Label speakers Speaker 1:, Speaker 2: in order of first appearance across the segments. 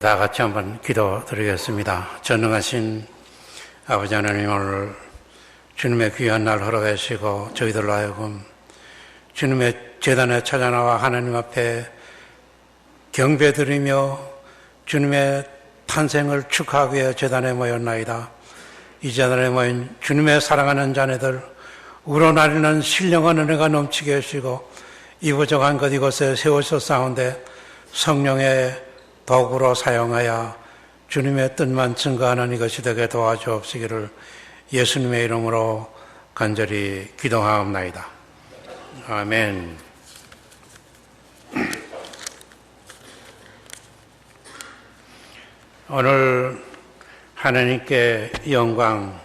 Speaker 1: 다 같이 한번 기도드리겠습니다. 전능하신 아버지 하나님, 오늘 주님의 귀한 날 허락하시고 저희들로 하여금 주님의 제단에 찾아나와 하나님 앞에 경배드리며 주님의 탄생을 축하하기 위해 제단에 모였나이다. 이 제단에 모인 주님의 사랑하는 자녀들, 우러나리는 신령한 은혜가 넘치게 하시고 이 부족한 것 이곳에 세우셨사온데 성령의 도구로 사용하여 주님의 뜻만 증거하는 이것이 되게 도와주옵시기를 예수님의 이름으로 간절히 기도하옵나이다. 아멘. 오늘 하나님께 영광,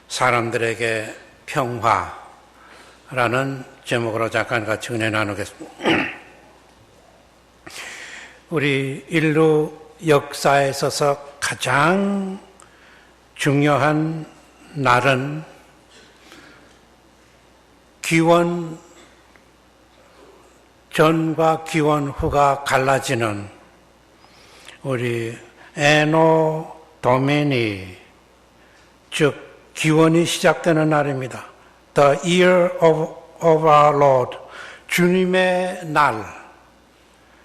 Speaker 1: 사람들에게 평화라는 제목으로 잠깐 같이 은혜 나누겠습니다. 우리 인류 역사에 있어서 가장 중요한 날은 기원 전과 기원 후가 갈라지는 우리 에노 도메니, 즉 기원이 시작되는 날입니다. The year of our Lord, 주님의 날,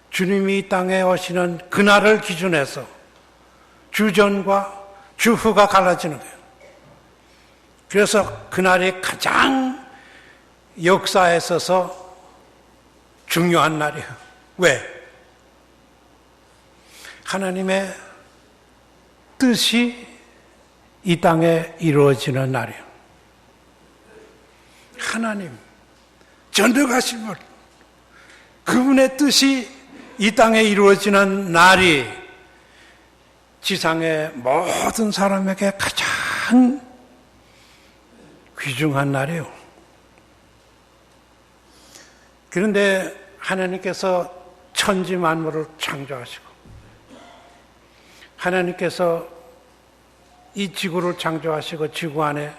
Speaker 1: 주님이 이 땅에 오시는 그날을 기준해서 주전과 주후가 갈라지는 거예요. 그래서 그날이 가장 역사에 있어서 중요한 날이에요. 왜? 하나님의 뜻이 이 땅에 이루어지는 날이에요. 하나님, 전능하신 분, 그분의 뜻이 이 땅에 이루어지는 날이 지상의 모든 사람에게 가장 귀중한 날이에요. 그런데 하나님께서 천지 만물을 창조하시고 하나님께서 이 지구를 창조하시고 지구 안에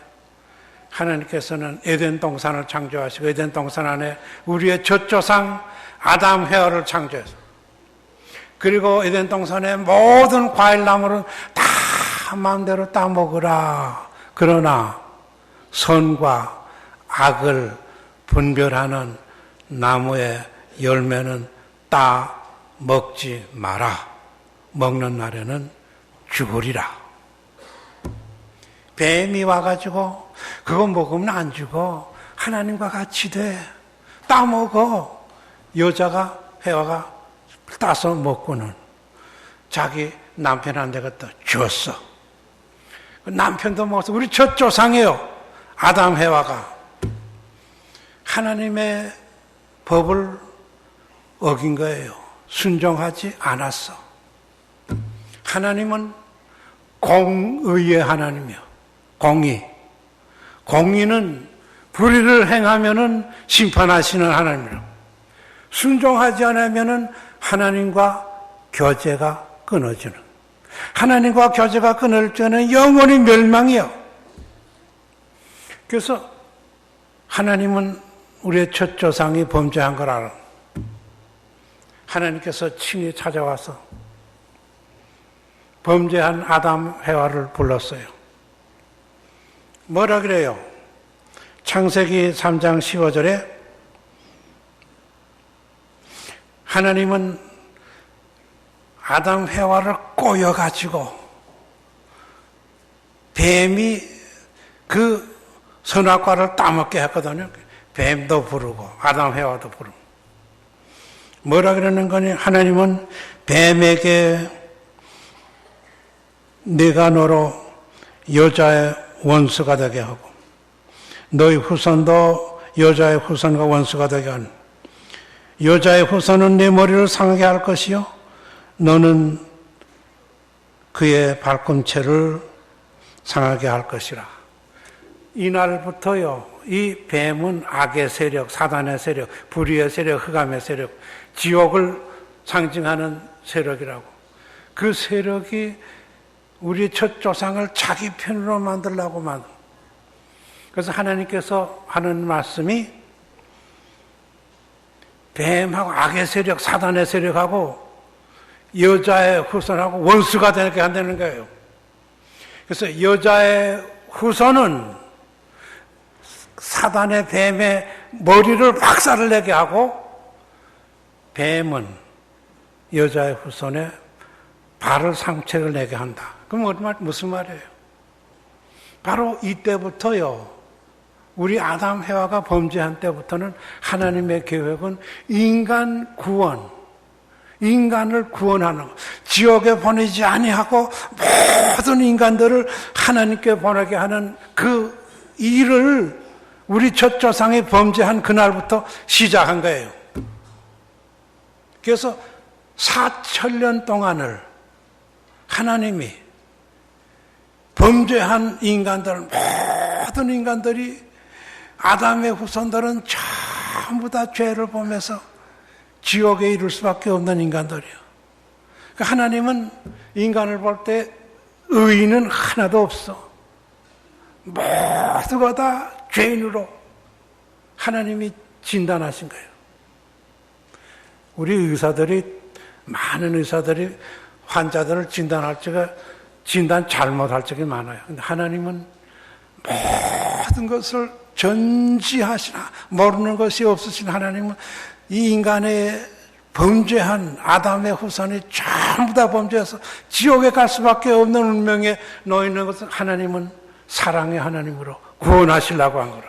Speaker 1: 하나님께서는 에덴 동산을 창조하시고 에덴 동산 안에 우리의 첫 조상 아담 헤아를 창조했어요. 그리고 에덴 동산의 모든 과일나무는 다 마음대로 따먹으라. 그러나 선과 악을 분별하는 나무의 열매는 따먹지 마라. 먹는 날에는 죽으리라. 뱀이 와가지고 그거 먹으면 안 죽어. 하나님과 같이 돼. 따먹어. 여자가 해와가 따서 먹고는 자기 남편한테 갖다 줬어. 남편도 먹었어. 우리 첫 조상이에요. 아담 해와가 하나님의 법을 어긴 거예요. 순종하지 않았어. 하나님은 공의의 하나님이요. 공의는 불의를 행하면은 심판하시는 하나님이라고. 순종하지 않으면은 하나님과 교제가 끊어지는. 하나님과 교제가 끊을 때는 영원히 멸망이요. 그래서 하나님은 우리의 첫 조상이 범죄한 걸 알아. 하나님께서 친히 찾아와서 범죄한 아담 해와를 불렀어요. 뭐라 그래요? 창세기 3장 15절에 하나님은 아담 해와를 꼬여가지고 뱀이 그 선악과를 따먹게 했거든요. 뱀도 부르고 아담 해와도 부르고. 뭐라 그러는 거니? 하나님은 뱀에게 네가 너로 여자의 원수가 되게 하고 너희 후손도 여자의 후손과 원수가 되게 하는, 여자의 후손은 내 머리를 상하게 할 것이요 너는 그의 발꿈치를 상하게 할 것이라. 이날부터요, 이 뱀은 악의 세력, 사단의 세력, 불의의 세력, 흑암의 세력, 지옥을 상징하는 세력이라고. 그 세력이 우리 첫 조상을 자기 편으로 만들려고 만든. 그래서 하나님께서 하는 말씀이 뱀하고 악의 세력, 사단의 세력하고 여자의 후손하고 원수가 되게 한다는 거예요. 그래서 여자의 후손은 사단의 뱀의 머리를 박살을 내게 하고, 뱀은 여자의 후손에 발을 상처를 내게 한다. 그럼 무슨 말이에요? 바로 이때부터요, 우리 아담 해와가 범죄한 때부터는 하나님의 계획은 인간 구원, 인간을 구원하는, 지옥에 보내지 아니하고 모든 인간들을 하나님께 보내게 하는 그 일을 우리 첫 조상이 범죄한 그날부터 시작한 거예요. 그래서 4,000년 동안을 하나님이 범죄한 인간들, 모든 인간들이, 아담의 후손들은 전부 다 죄를 보면서 지옥에 이를 수밖에 없는 인간들이에요. 그러니까 하나님은 인간을 볼 때 의인은 하나도 없어. 모두가 다 죄인으로 하나님이 진단하신 거예요. 우리 의사들이, 많은 의사들이 환자들을 진단할 적에 진단 잘못할 적이 많아요. 근데 하나님은 모든 것을 전지하시나, 모르는 것이 없으신 하나님은 이 인간의 범죄한 아담의 후손이 전부 다 범죄해서 지옥에 갈 수밖에 없는 운명에 놓여 있는 것을 하나님은 사랑의 하나님으로 구원하시려고 한 거라.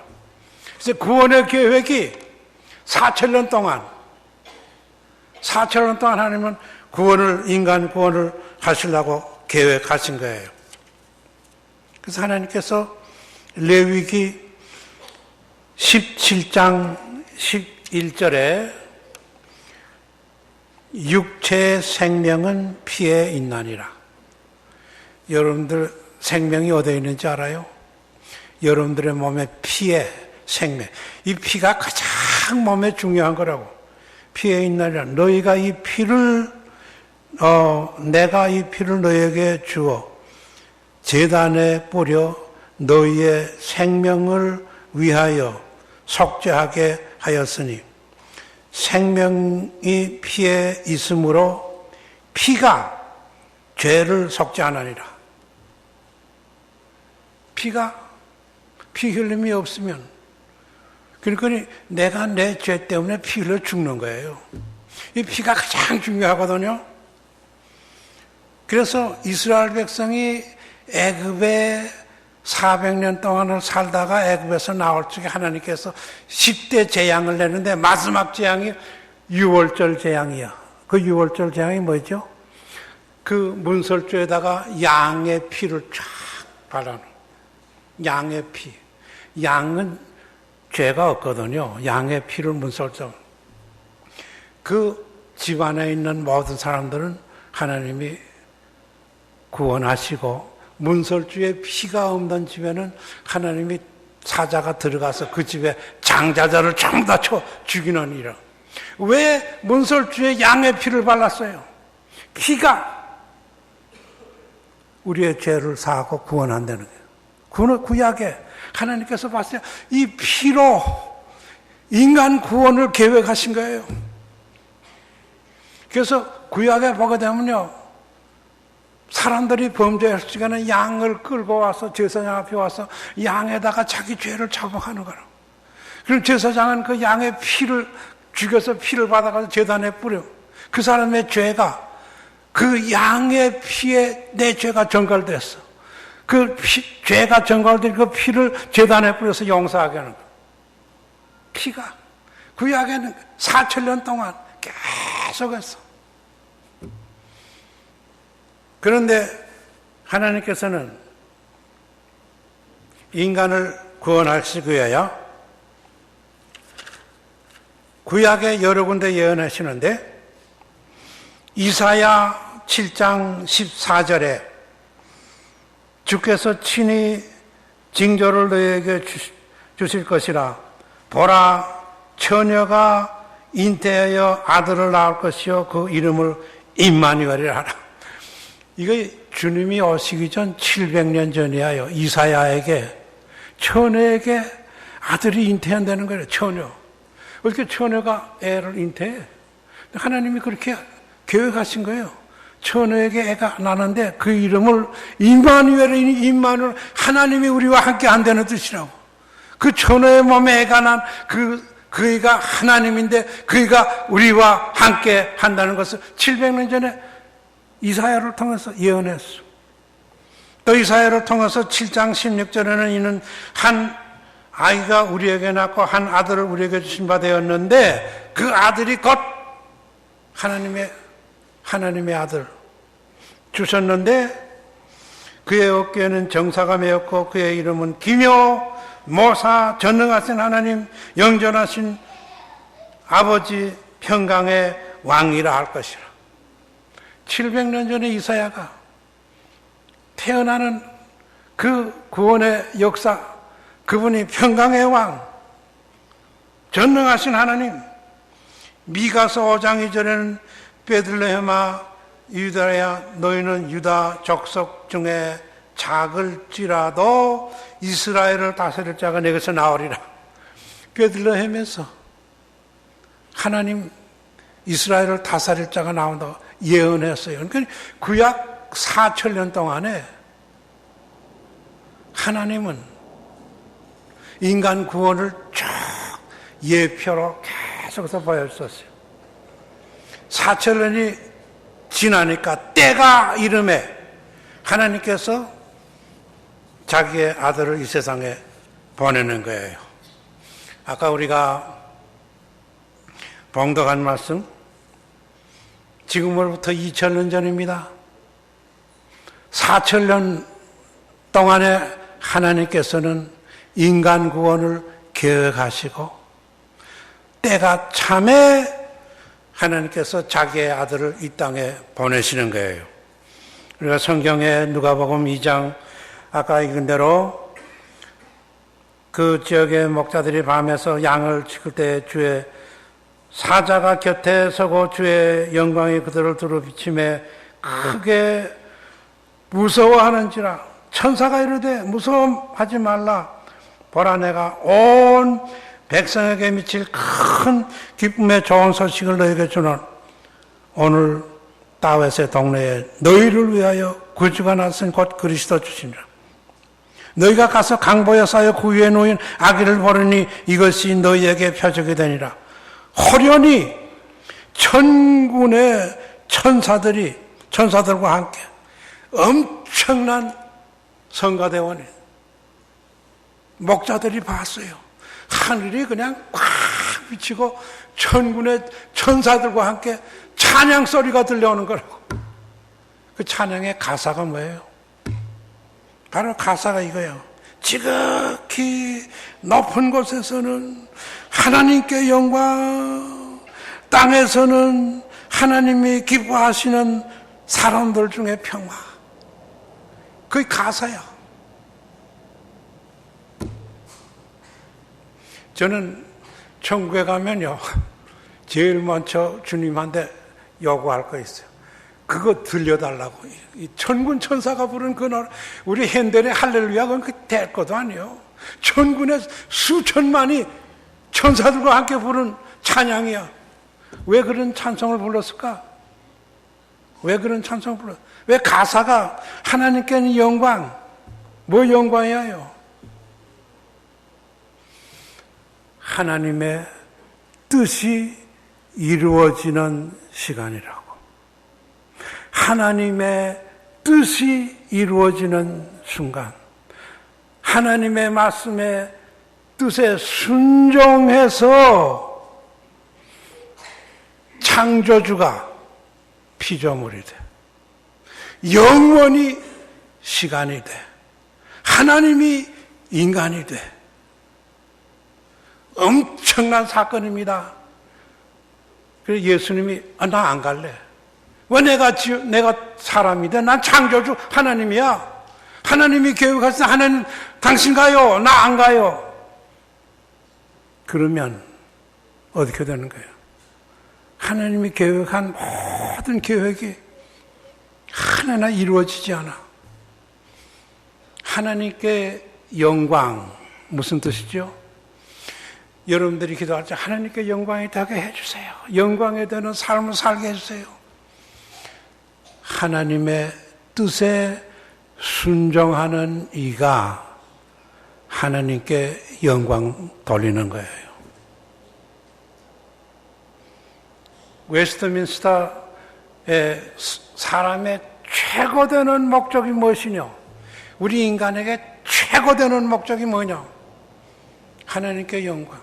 Speaker 1: 그래서 구원의 계획이 4,000년 동안 하나님은 인간 구원을 하시려고 계획하신 거예요. 그래서 하나님께서 레위기 17장 11절에 육체의 생명은 피에 있나니라. 여러분들 생명이 어디에 있는지 알아요? 여러분들의 몸에 피에 생명. 이 피가 가장 몸에 중요한 거라고. 피에 있나니라. 너희가 이 피를 내가 이 피를 너희에게 주어 제단에 뿌려 너희의 생명을 위하여 속죄하게 하였으니, 생명이 피에 있으므로 피가 죄를 속죄하느니라. 피 흘림이 없으면, 그러니까 내가 내 죄 때문에 피 흘려 죽는 거예요. 이 피가 가장 중요하거든요. 그래서 이스라엘 백성이 애굽에 400년 동안을 살다가 애굽에서 나올 적에 하나님께서 10대 재앙을 내는데 마지막 재앙이 유월절 재앙이야. 그 유월절 재앙이 뭐죠? 그 문설주에다가 양의 피를 쫙 발라놓은, 양의 피. 양은 죄가 없거든요. 양의 피를 문설주. 그 집안에 있는 모든 사람들은 하나님이 구원하시고, 문설주에 피가 없는 집에는 하나님이 사자가 들어가서 그 집에 장자들을 전부 다 쳐 죽이는 일을. 왜 문설주에 양의 피를 발랐어요? 피가 우리의 죄를 사하고 구원한다는 거예요. 구약에 하나님께서 봤어요. 이 피로 인간 구원을 계획하신 거예요. 그래서 구약에 보게 되면요, 사람들이 범죄할 시간에 양을 끌고 와서 제사장 앞에 와서 양에다가 자기 죄를 자복하는 거라. 그럼 제사장은 그 양의 피를 죽여서 피를 받아가지고 제단에 뿌려. 그 사람의 죄가, 그 양의 피에 내 죄가 전갈됐어. 그 죄가 전갈된 그 피를 제단에 뿌려서 용서하게 하는 거야. 피가 구약에는 4,000년 동안 계속 했어. 그런데 하나님께서는 인간을 구원하시기 위하여 구약에 여러 군데 예언하시는데, 이사야 7장 14절에 주께서 친히 징조를 너희에게 주실 것이라. 보라, 처녀가 잉태하여 아들을 낳을 것이요 그 이름을 임마누엘이라 하라. 이거 주님이 오시기 전 700년 전이에요. 이사야에게, 처녀에게 아들이 잉태한다는 거예요. 처녀. 어떻게 처녀가 애를 잉태해? 하나님이 그렇게 계획하신 거예요. 처녀에게 애가 나는데 그 이름을 임마누엘, 하나님이 우리와 함께 한다는 뜻이라고. 그 처녀의 몸에 애가 난 그 애가 하나님인데 그 애가 우리와 함께 한다는 것을 700년 전에 이사야를 통해서 예언했어. 또 이사야를 통해서 7장 16절에는 이는 한 아이가 우리에게 낳고 한 아들을 우리에게 주신 바 되었는데 그 아들이 곧 하나님의 아들 주셨는데 그의 어깨에는 정사가 메었고 그의 이름은 기묘 모사 전능하신 하나님 영전하신 아버지 평강의 왕이라 할 것이라. 700년 전에 이사야가 태어나는 그 구원의 역사, 그분이 평강의 왕, 전능하신 하나님. 미가서 5장 2절에는 베들레헴아 유다야 너희는 유다 족속 중에 작을지라도 이스라엘을 다스릴 자가 내게서 나오리라. 베들레헴에서 하나님 이스라엘을 다스릴 자가 나온다고 예언했어요. 그러니까 구약 4천년 동안에 하나님은 인간 구원을 쭉 예표로 계속해서 보여줬어요. 4천년이 지나니까 때가 이름에 하나님께서 자기의 아들을 이 세상에 보내는 거예요. 아까 우리가 봉독한 말씀, 지금으로부터 2000년 전입니다. 4000년 동안에 하나님께서는 인간 구원을 계획하시고 때가 참에 하나님께서 자기의 아들을 이 땅에 보내시는 거예요. 우리가 성경에 누가복음 2장 아까 읽은 대로 그 지역의 목자들이 밤에서 양을 지킬 때 주의 사자가 곁에 서고 주의 영광이 그들을 두루 비침에 크게 무서워하는지라. 천사가 이르되 무서워하지 말라. 보라 내가 온 백성에게 미칠 큰 기쁨의 좋은 소식을 너에게 주노. 오늘 다윗의 동네에 너희를 위하여 구주가 났으니 곧 그리스도 주시니라. 너희가 가서 강보에 쌓여 그 위에 놓인 아기를 보르니 이것이 너희에게 표적이 되니라. 호련히 천군의 천사들과 함께 엄청난 성가대원이 목자들이 봤어요. 하늘이 그냥 꽉 비치고 천군의 천사들과 함께 찬양 소리가 들려오는 거라고. 그 찬양의 가사가 뭐예요? 바로 가사가 이거예요. 지극히 높은 곳에서는 하나님께 영광, 땅에서는 하나님이 기뻐하시는 사람들 중에 평화. 그게 가사야. 저는 천국에 가면요, 제일 먼저 주님한테 요구할 거 있어요. 그거 들려달라고. 이 천군 천사가 부른 그 노래, 우리 핸델의 할렐루야, 그건 될 것도 아니에요. 천군의 수천만이 천사들과 함께 부른 찬양이야. 왜 그런 찬송을 불렀을까? 왜 그런 찬송을 불렀을까? 왜 가사가 하나님께는 영광, 뭐 영광이에요? 하나님의 뜻이 이루어지는 시간이라고. 하나님의 뜻이 이루어지는 순간, 하나님의 말씀에 뜻에 순종해서 창조주가 피조물이 돼. 영원히 시간이 돼. 하나님이 인간이 돼. 엄청난 사건입니다. 그래서 예수님이 나 안 갈래. 왜 내가 사람이 돼? 난 창조주 하나님이야. 하나님이 계획하신 하나님 당신 가요. 나 안 가요. 그러면 어떻게 되는 거예요? 하나님이 계획한 모든 계획이 하나나 이루어지지 않아. 하나님께 영광, 무슨 뜻이죠? 여러분들이 기도할 때 하나님께 영광이 되게 해주세요. 영광에 되는 삶을 살게 해주세요. 하나님의 뜻에 순종하는 이가 하나님께 영광 돌리는 거예요. 웨스트민스터의 사람의 최고되는 목적이 무엇이냐? 우리 인간에게 최고되는 목적이 뭐냐? 하나님께 영광,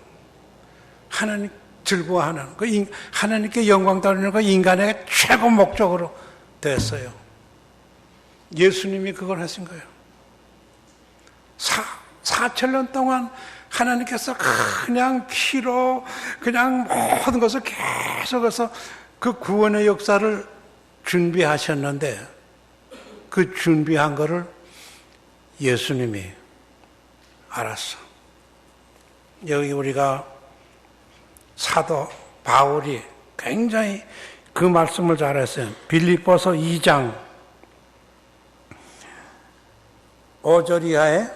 Speaker 1: 하나님 즐거워하는 하나님께 영광 돌리는 거 인간에게 최고 목적으로 됐어요. 예수님이 그걸 하신 거예요. 4천년 동안 하나님께서 그냥 피로 그냥 모든 것을 계속해서 그 구원의 역사를 준비하셨는데 그 준비한 거를 예수님이 알았어. 여기 우리가 사도 바울이 굉장히 그 말씀을 잘했어요. 빌립보서 2장 5절 이하에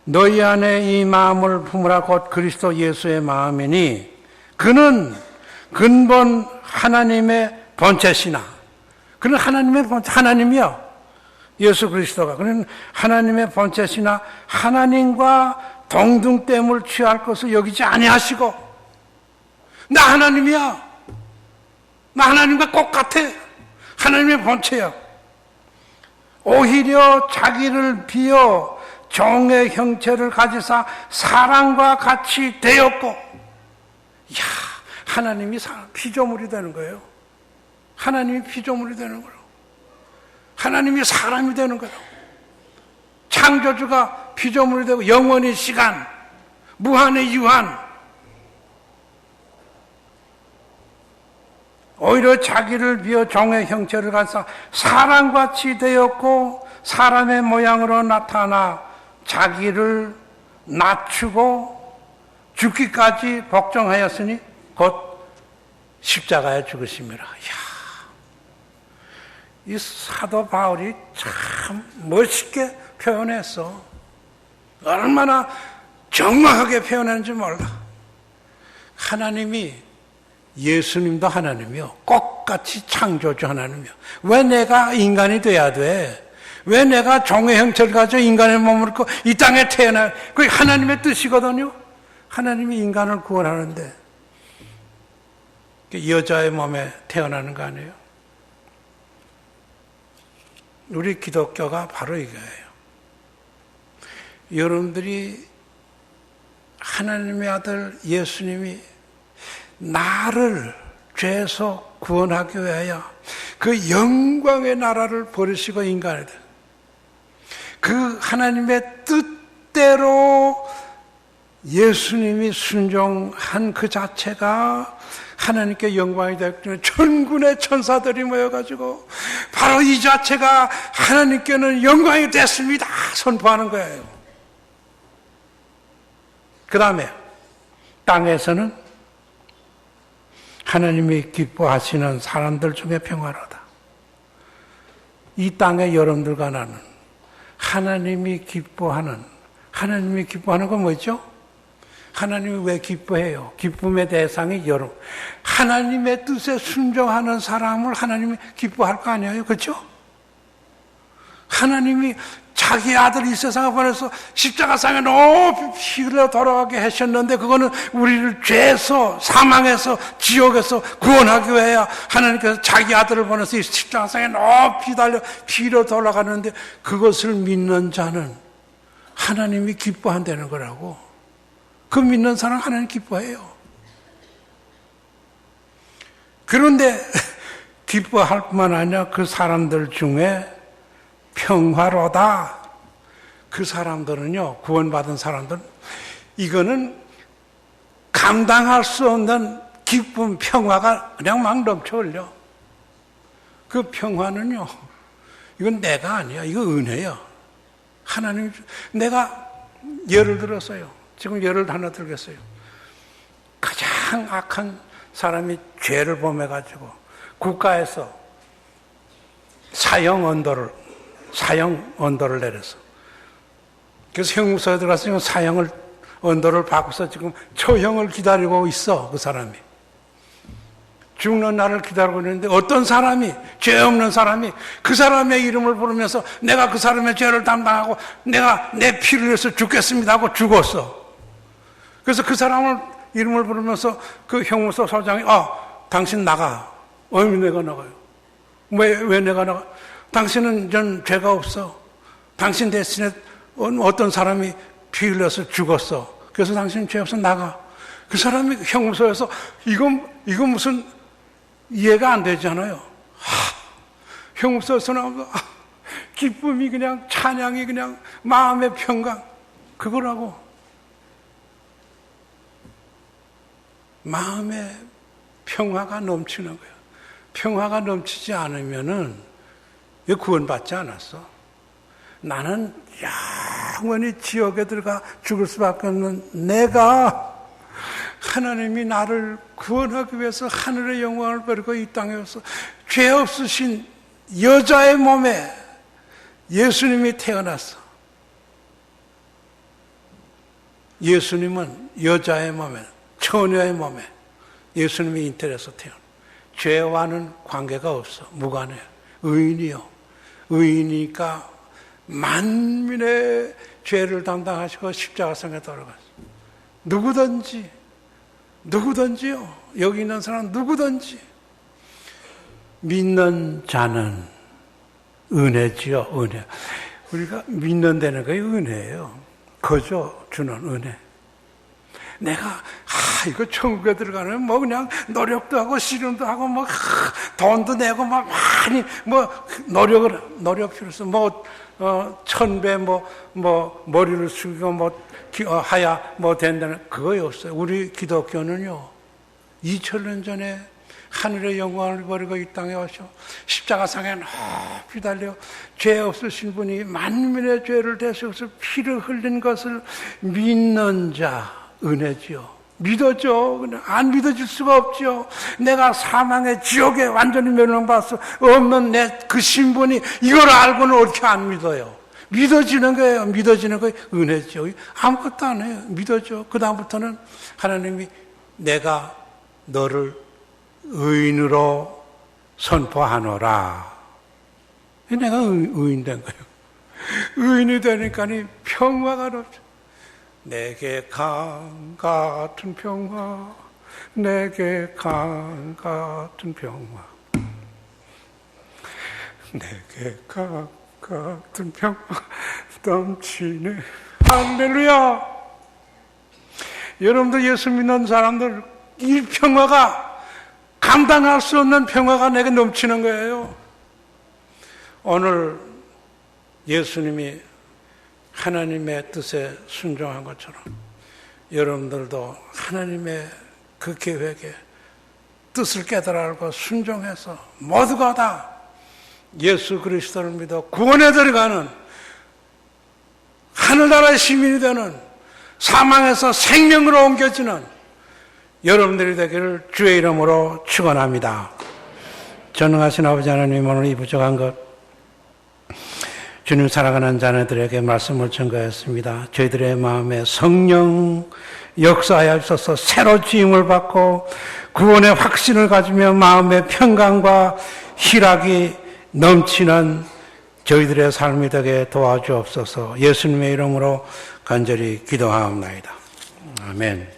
Speaker 1: 너희 안에 이 마음을 품으라 곧 그리스도 예수의 마음이니 그는 근본 하나님의 본체시나 그는 하나님의 본체, 하나님이요. 예수 그리스도가 그는 하나님의 본체시나 하나님과 동등됨을 취할 것을 여기지 아니하시고 나 하나님이야. 나 하나님과 똑같아. 하나님의 본체야. 오히려 자기를 비워 종의 형체를 가지사 사람과 같이 되었고, 이야, 하나님이 피조물이 되는 거예요. 하나님이 피조물이 되는 거예요. 하나님이 사람이 되는 거예요. 창조주가 피조물이 되고 영원의 시간, 무한의 유한, 오히려 자기를 비워 종의 형체를 가지사 사람같이 되었고 사람의 모양으로 나타나 자기를 낮추고 죽기까지 복종하였으니 곧 십자가에 죽으심이라. 이야, 이 사도 바울이 참 멋있게 표현했어. 얼마나 정확하게 표현했는지 몰라. 하나님이 예수님도 하나님이요. 똑같이 창조주 하나님이요. 왜 내가 인간이 돼야 돼? 왜 내가 종의 형체를 가지고 인간의 몸을 입고 이 땅에 태어나? 그게 하나님의 뜻이거든요. 하나님이 인간을 구원하는데 여자의 몸에 태어나는 거 아니에요? 우리 기독교가 바로 이거예요. 여러분들이 하나님의 아들 예수님이 나를 죄에서 구원하기 위하여 그 영광의 나라를 버리시고 인간이 돼. 그 하나님의 뜻대로 예수님이 순종한 그 자체가 하나님께 영광이 되었기 천군의 천사들이 모여가지고 바로 이 자체가 하나님께는 영광이 됐습니다 선포하는 거예요. 그 다음에 땅에서는 하나님이 기뻐하시는 사람들 중에 평화로다. 이 땅의 여러분들과 나는 하나님이 기뻐하는 건 뭐죠? 하나님이 왜 기뻐해요? 기쁨의 대상이 여러분. 하나님의 뜻에 순종하는 사람을 하나님이 기뻐할 거 아니에요? 그렇죠? 하나님이 자기 아들 이 세상에 보내서 십자가상에 높이 피 흘려 돌아가게 하셨는데 그거는 우리를 죄에서 사망에서 지옥에서 구원하기 위해 하나님께서 자기 아들을 보내서 이 십자가상에 높이 달려 피 흘려 돌아가는데 그것을 믿는 자는 하나님이 기뻐한다는 거라고. 그 믿는 사람 하나님 기뻐해요. 그런데 기뻐할 뿐만 아니라 그 사람들 중에 평화로다. 그 사람들은요, 구원받은 사람들은 이거는 감당할 수 없는 기쁨, 평화가 그냥 막 넘쳐 흘려. 그 평화는요, 이건 내가 아니야. 이거 은혜야. 하나님, 내가 예를 들었어요. 지금 예를 하나 들겠어요. 가장 악한 사람이 죄를 범해가지고 국가에서 사형 언도를 내렸어. 그래서 형무소에 들어가서 지금 사형을 언도를 바꿔서 지금 처형을 기다리고 있어. 그 사람이. 죽는 날을 기다리고 있는데 어떤 사람이, 죄 없는 사람이 그 사람의 이름을 부르면서 내가 그 사람의 죄를 담당하고 내가 내 피를 흘려서 죽겠습니다 하고 죽었어. 그래서 그 사람을 이름을 부르면서 그 형무소 소장이 당신 나가. 왜 내가 나가요? 왜 내가 나가? 당신은 전 죄가 없어. 당신 대신에 어떤 사람이 피 흘려서 죽었어. 그래서 당신 죄 없어 나가. 그 사람이 형무소에서 이건 무슨 이해가 안 되잖아요. 형무소에서 나오고 기쁨이 그냥 찬양이 그냥 마음의 평강 그거라고. 마음의 평화가 넘치는 거예요. 평화가 넘치지 않으면은 구원받지 않았어. 나는 영원히 지옥에 들어가 죽을 수밖에 없는 내가 하나님이 나를 구원하기 위해서 하늘의 영광을 버리고 이 땅에 와서 죄 없으신 여자의 몸에 예수님이 태어났어. 예수님은 여자의 몸에, 처녀의 몸에 예수님이 잉태해서 태어나. 죄와는 관계가 없어. 무관해. 의인이요. 의인이니까 만민의 죄를 담당하시고 십자가상에 돌아갔어. 누구든지요. 여기 있는 사람 누구든지 믿는 자는 은혜지요. 은혜. 우리가 믿는다는 게 은혜예요. 거저 주는 은혜. 내가 이거 천국에 들어가면 뭐 그냥 노력도 하고 씨름도 하고 뭐 돈도 내고 막 많이 뭐 노력 필요해서 뭐 천배 뭐 머리를 숙이고 뭐 하야 뭐 된다는 그거이 없어요. 우리 기독교는요 2000년 전에 하늘의 영광을 버리고 이 땅에 오셔 십자가상에 높이 달려 죄 없으신 분이 만민의 죄를 대속해서 피를 흘린 것을 믿는 자 은혜지요. 믿어줘. 안 믿어질 수가 없죠. 내가 사망의 지옥에 완전히 멸망받아서 없는 내 그 신분이 이걸 알고는 어떻게 안 믿어요. 믿어지는 거예요. 믿어지는 거예요. 은혜죠. 아무것도 안 해요. 믿어줘. 그 다음부터는 하나님이 내가 너를 의인으로 선포하노라. 내가 의인 된 거예요. 의인이 되니까 평화가 없죠. 내게 강 같은 평화, 내게 강 같은 평화, 내게 강 같은 평화 넘치네. 할렐루야. 여러분들 예수 믿는 사람들 이 평화가 감당할 수 없는 평화가 내게 넘치는 거예요. 오늘 예수님이 하나님의 뜻에 순종한 것처럼 여러분들도 하나님의 그 계획에 뜻을 깨달아 알고 순종해서 모두가 다 예수 그리스도를 믿어 구원에 들어가는 하늘나라의 시민이 되는 사망에서 생명으로 옮겨지는 여러분들이 되기를 주의 이름으로 축원합니다. 전능하신 아버지 하나님, 오늘 이 부족한 것 주님 사랑하는 자녀들에게 말씀을 전가했습니다. 저희들의 마음에 성령 역사하여서 새로 지음을 받고 구원의 확신을 가지며 마음의 평강과 희락이 넘치는 저희들의 삶이 되게 도와주옵소서. 예수님의 이름으로 간절히 기도하옵나이다. 아멘.